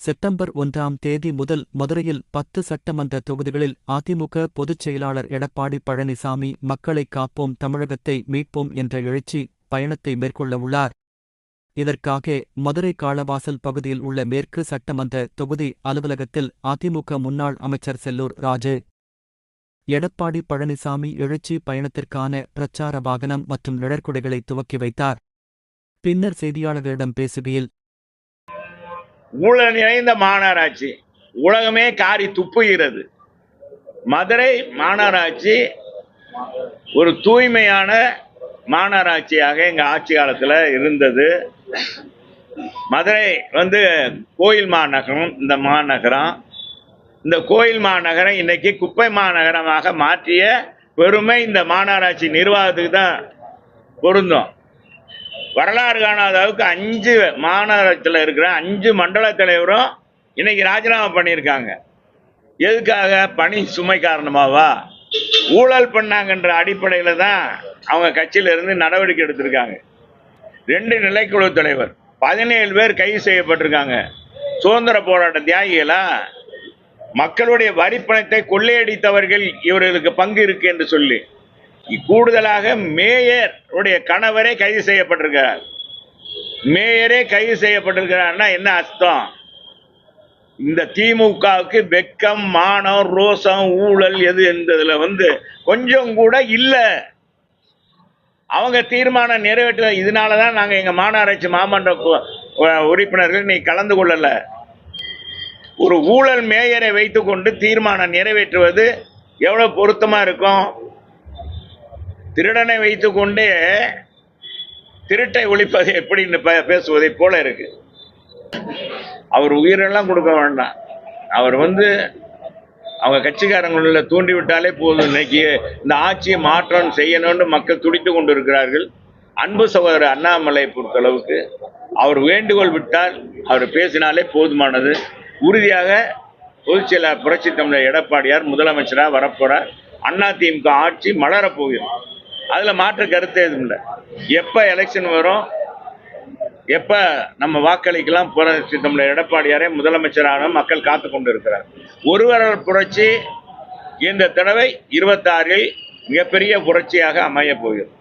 September 1ஆம் தேதி முதல் மதுரையில் 10 சட்டமன்ற தொகுதிகளில் அதிமுக பொதுச் செயலாளர் எடப்பாடி பழனிசாமி மக்களைக் காப்போம் தமிழகத்தை மீட்போம் என்ற எழுச்சி பயணத்தை மேற்கொள்ளவுள்ளார். இதற்காக மதுரை காளவாசல் பகுதியில் உள்ள மேற்கு சட்டமன்ற தொகுதி அலுவலகத்தில் அதிமுக முன்னாள் அமைச்சர் செல்லூர் ராஜு எடப்பாடி பழனிசாமி எழுச்சி பயணத்திற்கான பிரச்சார வாகனம் மற்றும் நிழற்குடைகளை துவக்கி வைத்தார். பின்னர் செய்தியாளர்களிடம் பேசுகையில், ஊழல் நிறைந்த மாநகராட்சி உலகமே காரி துப்புகிறது. மதுரை மாநகராட்சி ஒரு தூய்மையான மாநகராட்சியாக எங்க ஆட்சி காலத்துல இருந்தது. மதுரை கோயில் மாநகரம். இந்த கோயில் மாநகரம் இன்னைக்கு குப்பை மாநகரமாக மாற்றிய பெருமை இந்த மாநகராட்சி நிர்வாகத்துக்கு தான் பொருந்தும். வரலாறு காணாத அளவுக்கு 5 மாநகரத்தில் இருக்கிற 5 மண்டல தலைவரும் இன்னைக்கு ராஜினாமா பண்ணியிருக்காங்க. எதுக்காக? பணி சுமை காரணமாவா? ஊழல் பண்ணாங்கன்ற அடிப்படையில தான் அவங்க கட்சியில இருந்து நடவடிக்கை எடுத்திருக்காங்க. 2 நிலைக்குழு தலைவர் 17 பேர் கைது செய்யப்பட்டிருக்காங்க. சுதந்திர போராட்ட தியாகிகளா? மக்களுடைய வரிப்பணத்தை கொள்ளையடித்தவர்கள் இவர்களுக்கு பங்கு இருக்கு என்று சொல்லி கூடுதலாக மேயர் உடைய கணவரே கைது செய்யப்பட்டிருக்கிறார். மேயரே கைது செய்யப்பட்டிருக்கிறார்னா என்ன அர்த்தம்? இந்த திமுகவுக்கு வெக்கம், மானம், ரோசம், ஊழல் எது என்பதுல கொஞ்சம் கூட இல்ல. அவங்க தீர்மானம் நிறைவேற்ற. இதனாலதான் நாங்க எங்க மாநகராட்சி மாமன்ற உறுப்பினர்கள் நீ கலந்து கொள்ளல. ஒரு ஊழல் மேயரை வைத்துக் கொண்டு தீர்மானம் நிறைவேற்றுவது எவ்வளவு பொருத்தமா இருக்கும்? திருடனை வைத்துக் கொண்டே திருட்டை ஒழிப்பது எப்படின்னு பேசுவதை போல இருக்கு. அவர் உயிரெல்லாம் கொடுக்க வேண்டாம். அவர் அவங்க கட்சிக்காரங்கள தூண்டி விட்டாலே போதும். இன்னைக்கு இந்த ஆட்சியை மாற்றம் செய்யணும்னு மக்கள் துடித்து கொண்டு இருக்கிறார்கள். அன்பு சகோதரர் அண்ணாமலை பொறுத்தளவுக்கு அவர் வேண்டுகோள் விட்டால் அவர் பேசினாலே போதுமானது. உறுதியாக பொதுச் செயலாளர் புரட்சி தமிழர் எடப்பாடியார் முதலமைச்சராக வரப்போறார். அதிமுக ஆட்சி மலரப்போகிறது. அதுல மாற்று கருத்து எதுவும் இல்லை. எப்ப எலெக்ஷன் வரும், எப்ப நம்ம வாக்களிக்கலாம், புரட்சி தமிழர் எடப்பாடியாரே முதலமைச்சரான மக்கள் காத்து கொண்டு இருக்கிறார். ஒருவரல் புரட்சி இந்த தடவை 26இல் மிகப்பெரிய புரட்சியாக அமைய போகிறது.